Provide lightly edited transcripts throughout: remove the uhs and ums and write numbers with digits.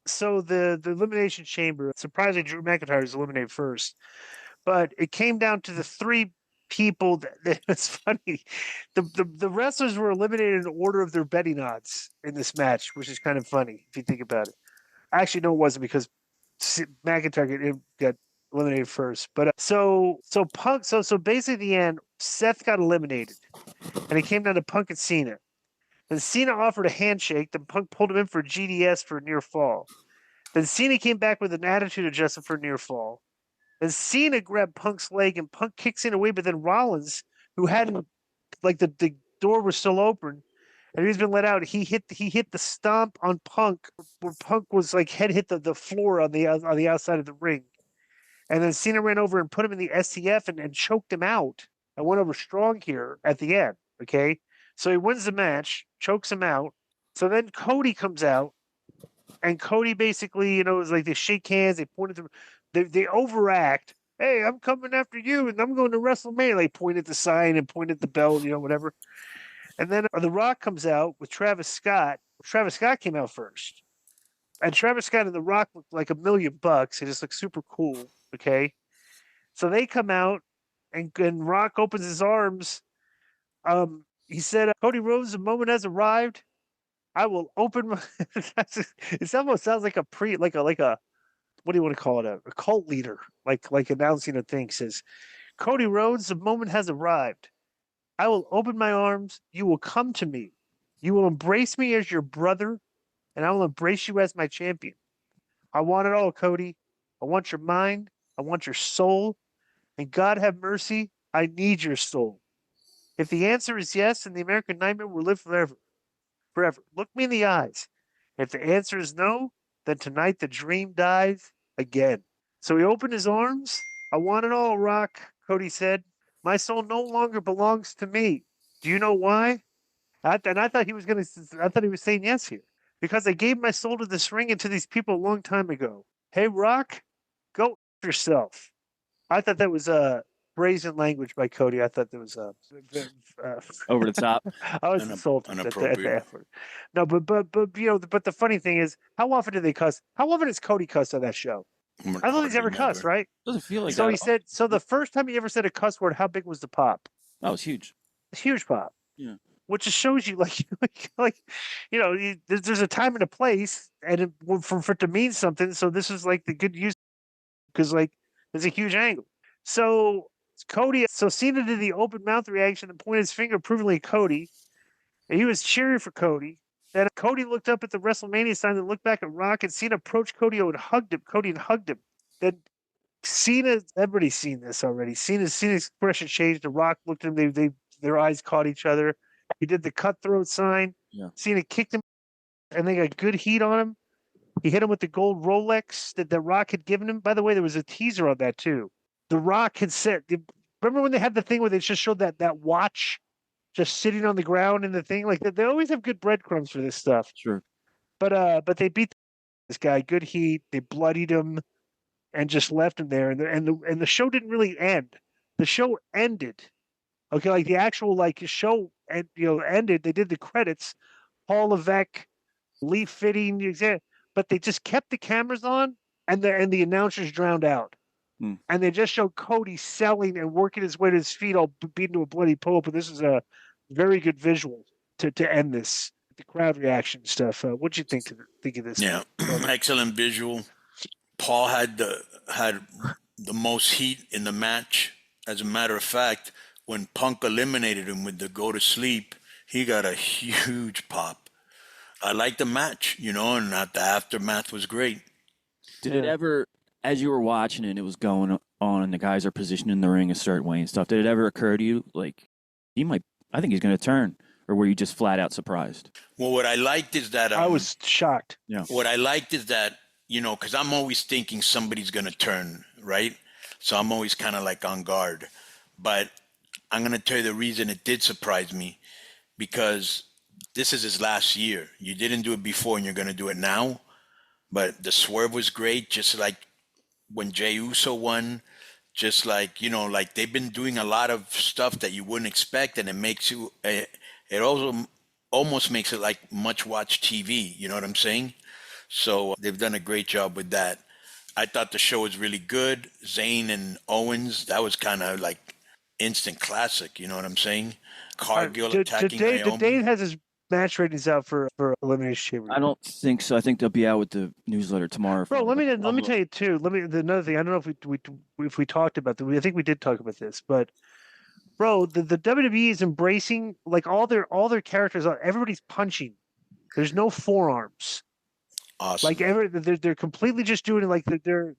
So the Elimination Chamber, surprisingly, Drew McIntyre was eliminated first, but it came down to the three people that it's funny. The wrestlers were eliminated in order of their betting odds in this match, which is kind of funny if you think about it. Actually, no, it wasn't because McIntyre got eliminated first. But so Punk, so basically, at the end, Seth got eliminated, and it came down to Punk and Cena. And Cena offered a handshake. Then Punk pulled him in for GDS for a near fall. Then Cena came back with an attitude adjustment for a near fall. Then Cena grabbed Punk's leg, and Punk kicks Cena away. But then Rollins, who hadn't, like, the door was still open, and he's been let out. He hit the stomp on Punk, where Punk was like head hit the floor on the outside of the ring, and then Cena ran over and put him in the STF and choked him out. I went over strong here at the end. Okay, so he wins the match, chokes him out. So then Cody comes out, and Cody basically, is like they shake hands, they point at they overact. Hey, I'm coming after you, and I'm going to WrestleMania. They point at the sign and point at the belt, whatever. And then The Rock comes out with Travis Scott. Travis Scott came out first. And Travis Scott and The Rock looked like $1,000,000. He just looked super cool. Okay. So they come out, and Rock opens his arms. He said, Cody Rhodes, the moment has arrived. I will open my it almost sounds like a what do you want to call it? A cult leader, like announcing a thing. Says, Cody Rhodes, the moment has arrived. I will open my arms. You will come to me. You will embrace me as your brother, and I will embrace you as my champion. I want it all, Cody. I want your mind. I want your soul. And God have mercy, I need your soul. If the answer is yes, then the American Nightmare will live forever. Forever. Look me in the eyes. If the answer is no, then tonight the dream dies again. So he opened his arms. I want it all, Rock, Cody said. My soul no longer belongs to me. Do you know why? I thought he was I thought he was saying yes here. Because I gave my soul to this ring and to these people a long time ago. Hey, Rock, go yourself. I thought that was brazen language by Cody. I thought that was over the top. I was insulted at the effort. No, but but the funny thing is, how often do they cuss? How often does Cody cuss on that show? I don't think he's ever cussed, right? Doesn't feel like so that. He said. So the first time he ever said a cuss word, how big was the pop? That was huge. It's huge pop. Yeah. Which just shows you, there's a time and a place, and for it to mean something. So this is like the good use, because there's a huge angle. So Cena did the open mouth reaction and pointed his finger approvingly at Cody. And he was cheering for Cody. Then Cody looked up at the WrestleMania sign and looked back at Rock, and Cena approached Cody and hugged him. Cody and hugged him. Then everybody's seen this already. Cena's expression changed. The Rock looked at him. Their eyes caught each other. He did the cutthroat sign. Yeah. Cena kicked him, and they got good heat on him. He hit him with the gold Rolex that the Rock had given him. By the way, there was a teaser on that too. The Rock had said, remember when they had the thing where they just showed that watch just sitting on the ground in the thing? Like, they always have good breadcrumbs for this stuff. Sure. But they beat this guy, good heat. They bloodied him and just left him there. And the show didn't really end. The show ended. Okay, like the actual show ended. They did the credits. Paul Levesque, Lee Fitting, but they just kept the cameras on, and the announcers drowned out. And they just showed Cody selling and working his way to his feet, all beaten to a bloody pulp. And this is a very good visual to end this. The crowd reaction stuff. What'd you think of this? Yeah, excellent visual. Paul had the most heat in the match. As a matter of fact, when Punk eliminated him with the go to sleep, he got a huge pop. I liked the match, and the aftermath was great. Did it ever, as you were watching it was going on and the guys are positioned in the ring a certain way and stuff, did it ever occur to you, like, I think he's going to turn? Or were you just flat out surprised? Well, what I liked is that... I was shocked. Yeah. What I liked is that, because I'm always thinking somebody's going to turn, right? So I'm always kind of like on guard. But I'm going to tell you the reason it did surprise me, because this is his last year. You didn't do it before and you're going to do it now. But the swerve was great, just like when Jey Uso won. Just like, like they've been doing a lot of stuff that you wouldn't expect, and it makes you... It also almost makes it like much watch TV. You know what I'm saying? So they've done a great job with that. I thought the show was really good. Zayn and Owens, that was kind of like instant classic. You know what I'm saying? Cargill attacking Naomi. Dane has his match ratings out for Elimination Chamber. I don't think so. I think they'll be out with the newsletter tomorrow. Bro, let me tell you too. Another thing. I don't know if we talked about that. I think we did talk about this, but bro, the WWE is embracing like all their characters. Everybody's punching. There's no forearms. Awesome. Like they're completely just doing it. Like they're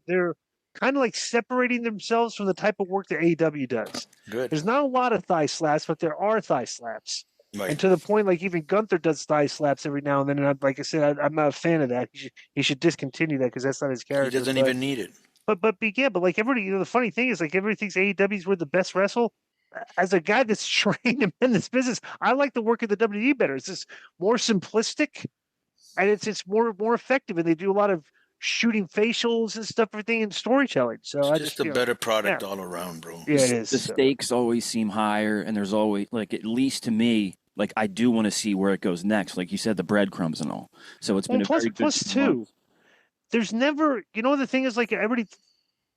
kind of like separating themselves from the type of work that AEW does. Good. There's not a lot of thigh slaps, but there are thigh slaps. Right. And to the point, like even Gunther does thigh slaps every now and then. And like I said, I'm not a fan of that. He should discontinue that because that's not his character. He doesn't even need it. But like everybody, the funny thing is like everybody thinks AEW's were the best wrestle. As a guy that's trained in this business, I like the work of the WWE better. It's just more simplistic, and it's more effective, and they do a lot of shooting facials and stuff, everything, and storytelling. So it's just a better product all around, bro. Yeah, it is. The stakes always seem higher, and there's always like, at least to me, like I do want to see where it goes next. Like you said, the breadcrumbs and all. So it's been a very good plus too. There's never, the thing is like everybody.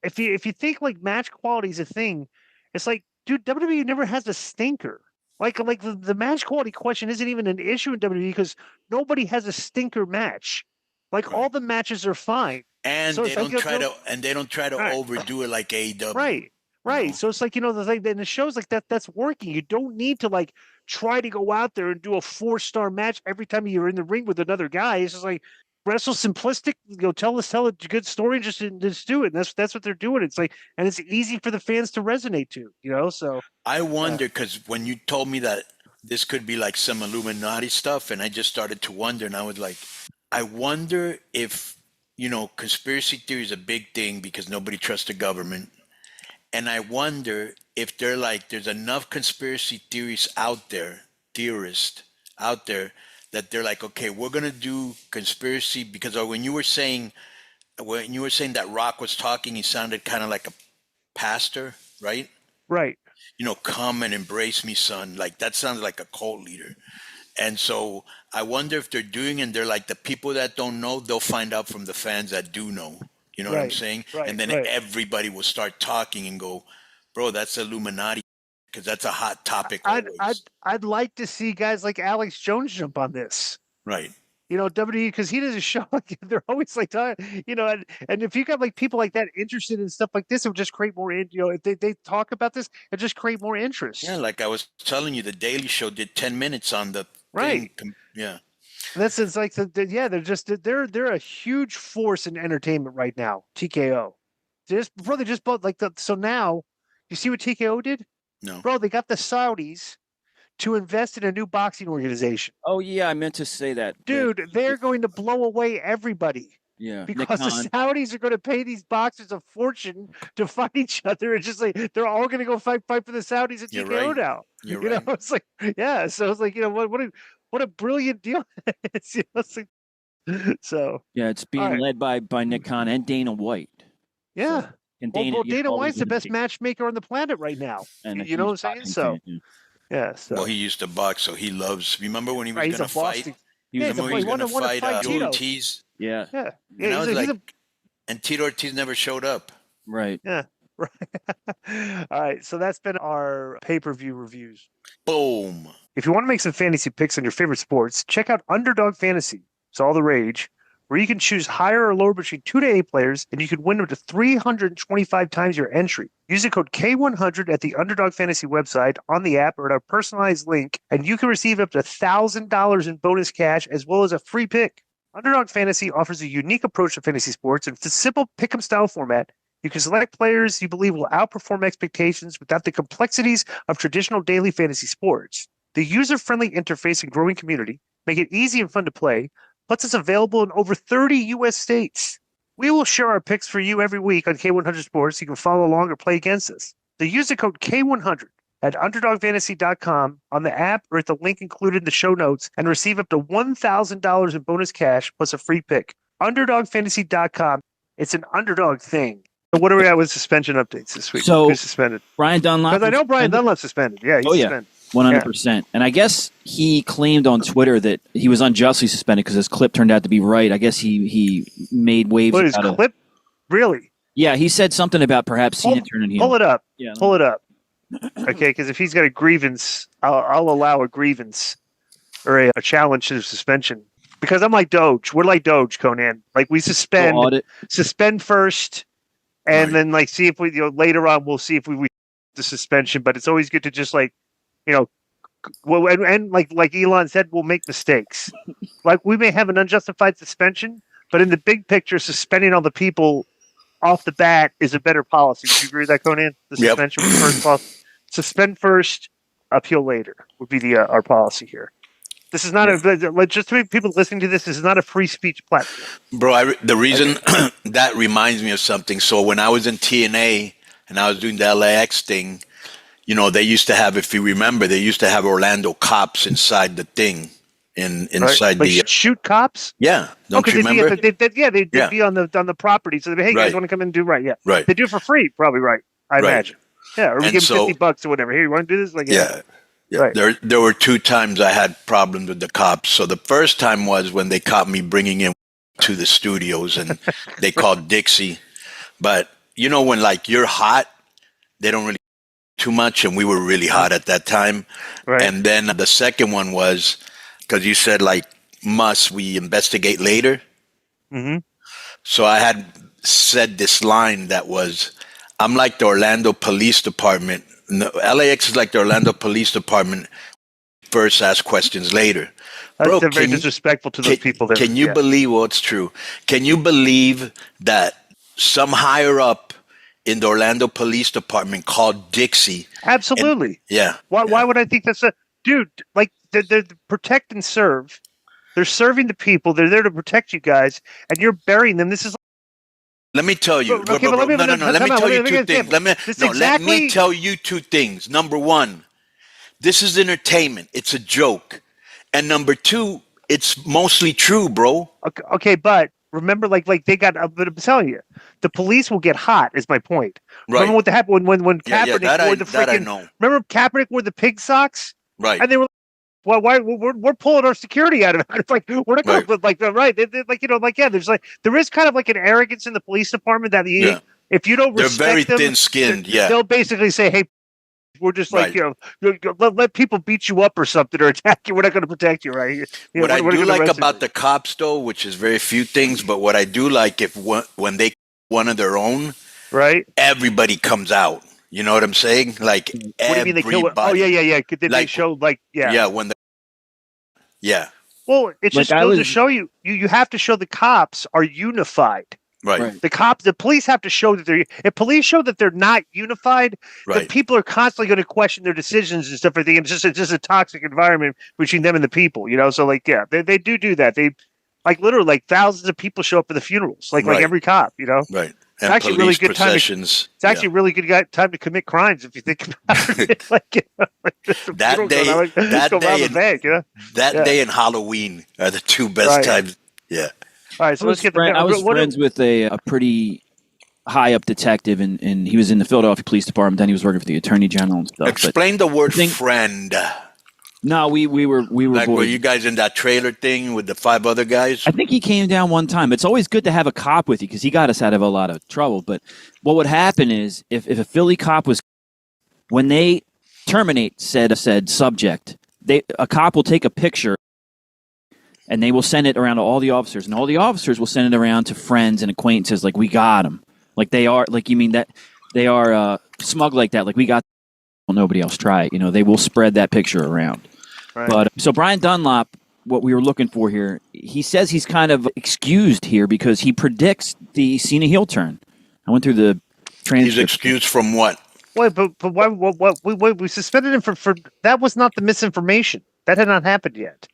If you think like match quality is a thing, it's like, dude, WWE never has a stinker. Like the match quality question isn't even an issue in WWE because nobody has a stinker match. Like all the matches are fine. And so they don't try to overdo it like AEW. Right. Right. So it's like, the shows like that's working. You don't need to like try to go out there and do a 4-star match every time you're in the ring with another guy. It's just like wrestle simplistic, tell a good story and just do it. And that's what they're doing. It's like, and it's easy for the fans to resonate to, so I wonder, because when you told me that this could be like some Illuminati stuff, and I just started to wonder, and I was like, I wonder if, conspiracy theory is a big thing because nobody trusts the government. And I wonder if they're like, there's enough conspiracy theorists out there that they're like, okay, we're going to do conspiracy because when you were saying that Rock was talking, he sounded kind of like a pastor, right? Right. Come and embrace me, son. Like that sounds like a cult leader. And so I wonder if they're doing, and they're like, the people that don't know, they'll find out from the fans that do know. You know what I'm saying? Right, and then everybody will start talking and go, bro, that's Illuminati, because that's a hot topic. I'd like to see guys like Alex Jones jump on this. Right. WWE, because he does a show. They're always like, and if you got like people like that interested in stuff like this, it would just create more. If they talk about this, it just create more interest. Yeah, like I was telling you, the Daily Show did 10 minutes on the right. thing. Yeah. It's like they're a huge force in entertainment right now. TKO, bro, they just bought so now you see what TKO did? No, bro, they got the Saudis to invest in a new boxing organization. Oh yeah, I meant to say that, dude. They're going to blow away everybody. Yeah, because the Saudis are going to pay these boxers a fortune to fight each other. It's just like they're all going to go fight for the Saudis and TKO now. You're right. It's like So it's like what a brilliant deal. It's like, so yeah, it's being led by Nick Khan and Dana White. Yeah, so, and Dana White's the best matchmaker on the planet right now. And you know what I'm saying? So yeah. So well, he used to box, so he loves. Remember when he was going to fight? He was going to fight Ortiz. Yeah. And I was like, and Tito Ortiz never showed up. Right. Yeah. Right. All right. So that's been our pay-per-view reviews. Boom. If you want to make some fantasy picks on your favorite sports, check out Underdog Fantasy. It's all the rage, where you can choose higher or lower between 2 to 8 players, and you can win up to 325 times your entry. Use the code K100 at the Underdog Fantasy website, on the app, or at our personalized link, and you can receive up to $1,000 in bonus cash as well as a free pick. Underdog Fantasy offers a unique approach to fantasy sports, and it's a simple pick-em style format. You can select players you believe will outperform expectations without the complexities of traditional daily fantasy sports. The user-friendly interface and growing community make it easy and fun to play, plus it's available in over 30 U.S. states. We will share our picks for you every week on K100 Sports. You can follow along or play against us. Use the code K100 at UnderdogFantasy.com on the app or at the link included in the show notes and receive up to $1,000 in bonus cash plus a free pick. UnderdogFantasy.com. It's an underdog thing. So what are we at with suspension updates this week? So who's suspended? Brian Dunlop. Because I know Brian Dunlop's suspended. Yeah, he's suspended. 100%. And I guess he claimed on Twitter that he was unjustly suspended because his clip turned out to be right. I guess he made waves. But his clip? Really? Yeah, he said something about perhaps Cena turning heel. Pull it up. Yeah, pull it up. Okay, because if he's got a grievance, I'll allow a grievance or a challenge to the suspension. Because I'm like Doge. We're like Doge, Konnan. Like we suspend first, and then like see if we later on we'll see if we the suspension. But it's always good to just like well, and like Elon said, we'll make mistakes. Like we may have an unjustified suspension, but in the big picture, suspending all the people off the bat is a better policy. Would you agree with that, Konnan? The suspension was first policy. Suspend first, appeal later would be our policy here. This is not just to people listening to this. This is not a free speech platform, bro. The reason that reminds me of something. So when I was in TNA and I was doing the LAX thing, they used to have, if you remember, they used to have Orlando cops inside the thing, inside like shoot cops. Yeah, don't you remember? They'd be on the property. So hey, guys, want to come in and do right? Yeah, right. They do it for free, probably, right? I imagine. Yeah, or we give them $50 or whatever. Here, you want to do this? Like, yeah. Right. There were 2 times I had problems with the cops. So the first time was when they caught me bringing in to the studios, and they called Dixie. But when like you're hot, they don't really too much, and we were really hot at that time. Right. And then the second one was because you said like, must we investigate later? Mm-hmm. So I had said this line that was, I'm like the Orlando Police Department. No, LAX is like the Orlando Police Department. First ask questions later. That's very disrespectful to those people there. Can you believe it's true? Can you believe that some higher up in the Orlando Police Department called Dixie? Absolutely. Why would I think that's dude? Like they're protect and serve. They're serving the people. They're there to protect you guys, and you're burying them. This is. Let me tell you. Let me tell you 2 things. Let me tell you 2 things. Number 1, this is entertainment. It's a joke. And number 2, it's mostly true, bro. Okay, but remember, like they got. But I'm telling you, the police will get hot. Is my point. Right. Remember what happened when Kaepernick wore the freaking. Remember Kaepernick wore the pig socks? Right. And they were. Well, why we're pulling our security out of it? It's like we're not going to there's like there is kind of like an arrogance in the police department that if you don't respect they're very them, thin-skinned. They'll basically say, "Hey, we're just like let people beat you up or something or attack you. We're not going to protect you, right?" What I do like about the cops, though, which is very few things, but what I do like when they one of their own, right? Everybody comes out. You know what I'm saying? Like what do you mean they kill it? Oh yeah. Did they show Well, it just goes to show you have to show the cops are unified. Right. The police have to show that if police show that they're not unified, then people are constantly going to question their decisions and stuff. I think it's just a toxic environment between them and the people. So they do that. They literally thousands of people show up for the funerals, like every cop. Right. It's actually really good time. It's actually really good time to commit crimes if you think about it. That day and Halloween are the 2 best times. Yeah. All right, so let's get. I was friends with a pretty high up detective, and he was in the Philadelphia Police Department. Then he was working for the Attorney General and stuff. Explain the word friend. No, we were like, were you guys in that trailer thing with the 5 other guys? I think he came down one time. It's always good to have a cop with you because he got us out of a lot of trouble. But what would happen is if a Philly cop was, when they terminate said subject, a cop will take a picture and they will send it around to all the officers, and all the officers will send it around to friends and acquaintances. Like, we got them. Like they are. Like, you mean that they are smug like that? Like, we got. Well, nobody else try it. They will spread that picture around. Right. But so Brian Dunlop, what we were looking for here, he says he's kind of excused here because he predicts the Cena heel turn. I went through the transcript. He's excused from what? Wait, but why? What we suspended him for? That was not the misinformation. That had not happened yet.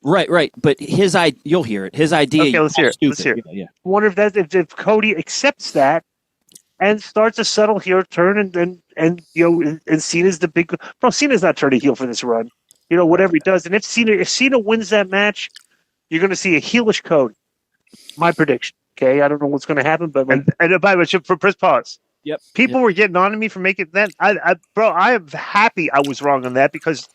Right. But you'll hear it. His idea. Okay, let's hear it. Let's hear it. Yeah. I wonder if Cody accepts that and starts a subtle heel turn, and Cena's the big. Bro, Cena's not turning heel for this run. Whatever he does, and if Cena wins that match, you're going to see a heelish Cody. My prediction. Okay, I don't know what's going to happen, but and by the way, for press pause. Yep. People were getting on to me for making that. I am happy I was wrong on that because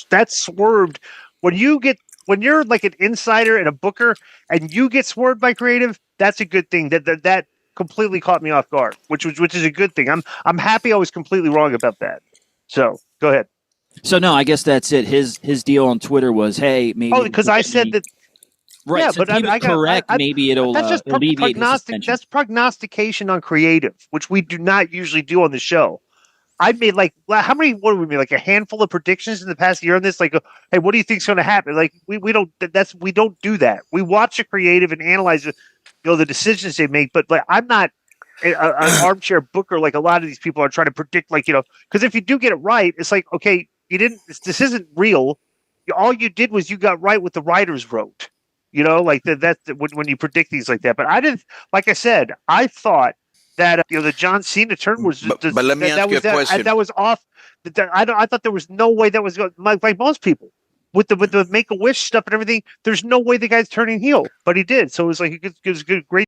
that swerved. When you're like an insider and a booker, and you get swerved by creative, that's a good thing. That completely caught me off guard, which is a good thing. I'm happy I was completely wrong about that. So go ahead. So no, I guess that's it. His deal on Twitter was, hey, maybe Because I said that. right. Yeah, So but if he was correct, maybe it'll that's just alleviate his suspension. That's prognostication on creative, which we do not usually do on the show. I made how many? What did we make? Like a handful of predictions in the past year on this. Like, hey, what do you think's going to happen? Like, we don't. We don't do that. We watch the creative and analyze the decisions they make. But I'm not an armchair booker like a lot of these people are trying to predict. Because if you do get it right, it's like, okay, you didn't. This isn't real. All you did was you got right what the writers wrote. That's when you predict things like that. But I didn't. Like I said, I thought that the John Cena turn was. But let me ask you a question. That was off. I thought there was no way that was going. Like most people with the Make-A-Wish stuff and everything. There's no way the guy's turning heel, but he did. So it was like it was good, great.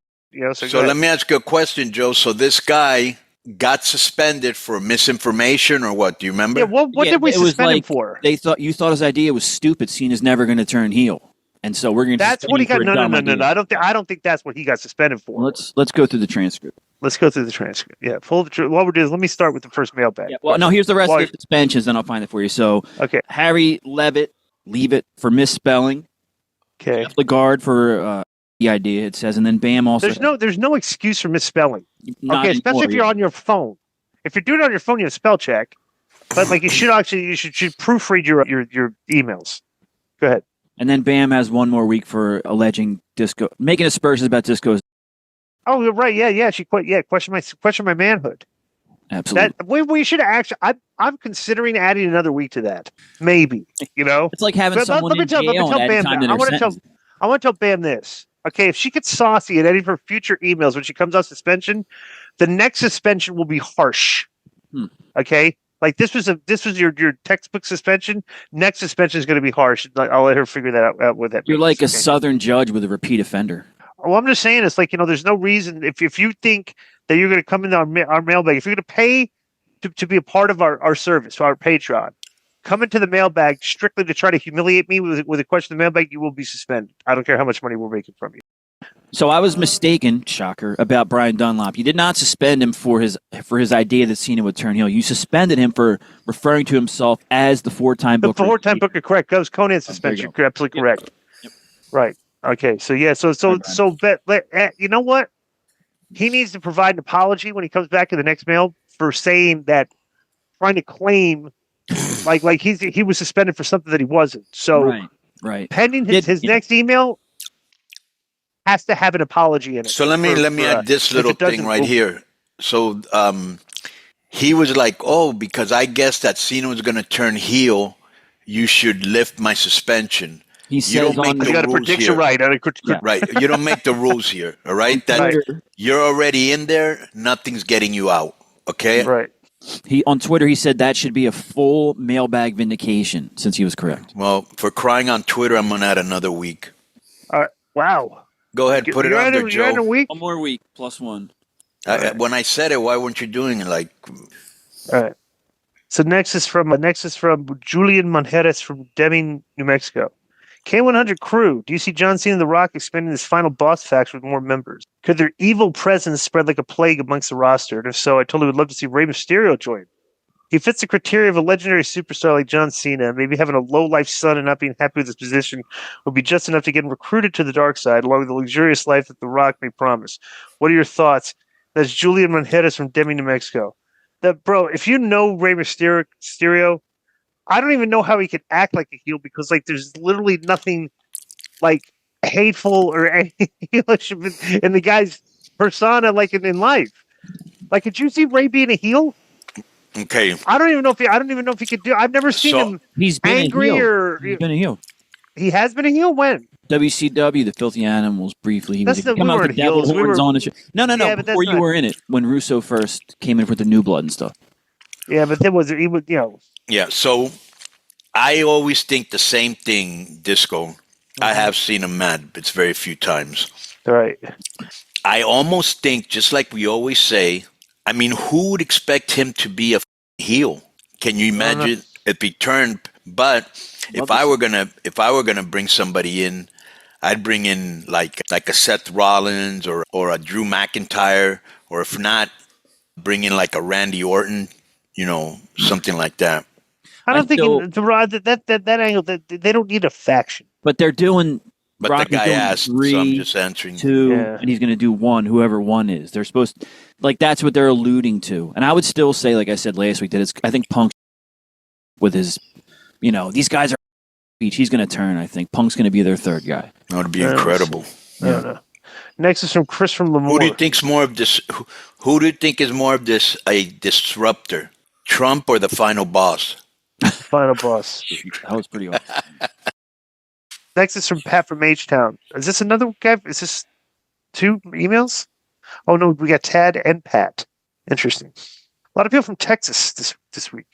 So let me ask you a question, Joe. So this guy got suspended for misinformation or what? Do you remember? Yeah. What did we suspend him for? You thought his idea was stupid. Cena's never going to turn heel. And so we're going to. That's what he got. No. I don't think that's what he got suspended for. Let's go through the transcript. Let's go through the transcript. Yeah, what we're doing is let me start with the first mailbag. Yeah, well, no, here's the rest of the suspensions, then I'll find it for you. So, okay, Harry Levitt, leave it for misspelling. Okay, Jeff Lagarde for the idea. It says, and then Bam also. There's no excuse for misspelling. Not okay, especially if you're on your phone. If you're doing it on your phone, you have spell check. But you should proofread your emails. Go ahead. And then Bam has one more week for alleging Disco, making aspersions about Disco's. Oh, you're right. Yeah. She quit. Yeah, question my manhood. Absolutely. We should actually. I'm considering adding another week to that. Maybe. It's like having someone in jail and adding time to their sentence. I want to tell Bam this. Okay, if she gets saucy in any of her future emails when she comes off suspension, the next suspension will be harsh. Okay. Like this was your textbook suspension. Next suspension is going to be harsh. I'll let her figure that out with that. You're like a Southern judge with a repeat offender. Well, I'm just saying, it's there's no reason if you think that you're going to come into our mailbag, if you're going to pay to be a part of our service, our Patreon, come into the mailbag strictly to try to humiliate me with a question in the mailbag, you will be suspended. I don't care how much money we're making from you. So I was mistaken, shocker, about Brian Dunlop. You did not suspend him for his idea that Cena would turn heel. You suspended him for referring to himself as the four-time booker. The four-time booker, correct. That was Konnan's suspension. You're absolutely correct. Yep. Right. Okay. So yeah. So you know what? He needs to provide an apology when he comes back in the next mail for saying that, trying to claim like he was suspended for something that he wasn't. So right. Pending his next email has to have an apology in it. So let me add this little thing right here. So he was like, oh, because I guess that Cena was going to turn heel, you should lift my suspension. He says you got a prediction right. Right. You don't make the rules here. All right. That you're already in there. Nothing's getting you out. Okay. Right. On Twitter, he said that should be a full mailbag vindication since he was correct. Well, for crying on Twitter, I'm going to add another week. Wow. Go ahead. Put it on there, Joe. You're in a week? One more week plus one. When I said it, why weren't you doing it? All right. So next is from Julian Monjeres from Deming, New Mexico. K100 crew, do you see John Cena and The Rock expanding this final boss faction with more members? Could their evil presence spread like a plague amongst the roster? And if so, I totally would love to see Rey Mysterio join. He fits the criteria of a legendary superstar like John Cena. Maybe having a low-life son and not being happy with his position would be just enough to get him recruited to the dark side, along with the luxurious life that The Rock may promise. What are your thoughts? That's Julian Monjeres from Deming, New Mexico. Bro, if you know Rey Mysterio, I don't even know how he could act like a heel because there's literally nothing hateful or any heelish in the guy's persona in life. Could you see Rey being a heel? Okay. I don't even know if he could do. I've never seen him. He's been angry a heel. He's been a heel. He has been a heel when? WCW, the Filthy Animals, briefly. He was come out with the devil horns on the show. No. Before you were in it, when Russo first came in for the New Blood and stuff. Yeah, but he was. Yeah. So I always think the same thing, Disco. Mm-hmm. I have seen him mad. It's very few times. Right. I almost think, just like we always say, I mean, who would expect him to be a heel? Can you imagine if he turned But Love if I to were gonna bring somebody in, I'd bring in like a Seth Rollins or a Drew McIntyre, or if not, bring in like a Randy Orton, something like that. I I don't think still, that angle that they don't need a faction. but they're doing. But the Rock is guy doing asked, so I'm 3, just answering. 2, Yeah. and he's going to do 1. Whoever 1 is, they're supposed like that's what they're alluding to. And I would still say, like I said last week, that I think Punk with his, these guys are. He's going to turn. I think Punk's going to be their third guy. That would be incredible. I don't know. Next is from Chris from Lemoore. Who do you think's more of this? Who do you think is more of this a disruptor, Trump or the final boss? Final boss. That was pretty awesome. Next is from Pat from H-Town. Is this another guy? Is this 2 emails? Oh, no, we got Tad and Pat. Interesting. A lot of people from Texas this week.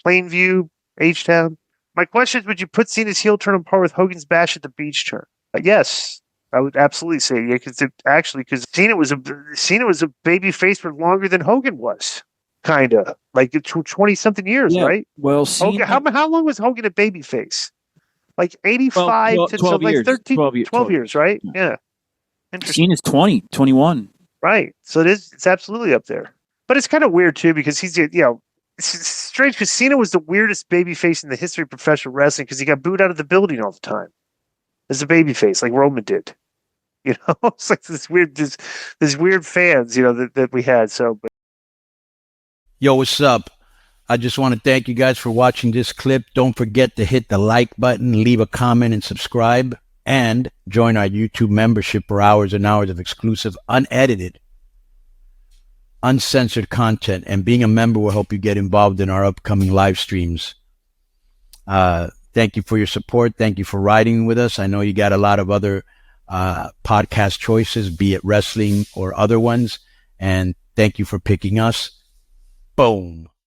Plainview, H-Town. My question is, would you put Cena's heel turn on par with Hogan's bash at the beach turn? Yes, I would absolutely say yeah, because Cena was a baby face for longer than Hogan was. Kind of. Like 20-something years, Yeah, right? Well, Hogan, how long was Hogan a baby face? Like 85 to 12 like years. 13, 12 years, right? Yeah. Interesting. Cena's 20, 21. Right. So it's absolutely up there. But it's kind of weird too because he's it's strange because Cena was the weirdest babyface in the history of professional wrestling because he got booed out of the building all the time as a babyface, like Roman did. It's like this weird fans, that we had. So, but Yo, what's up? I just want to thank you guys for watching this clip. Don't forget to hit the like button, leave a comment, and subscribe. And join our YouTube membership for hours and hours of exclusive, unedited, uncensored content. And being a member will help you get involved in our upcoming live streams. Thank you for your support. Thank you for riding with us. I know you got a lot of other podcast choices, be it wrestling or other ones. And thank you for picking us. Boom.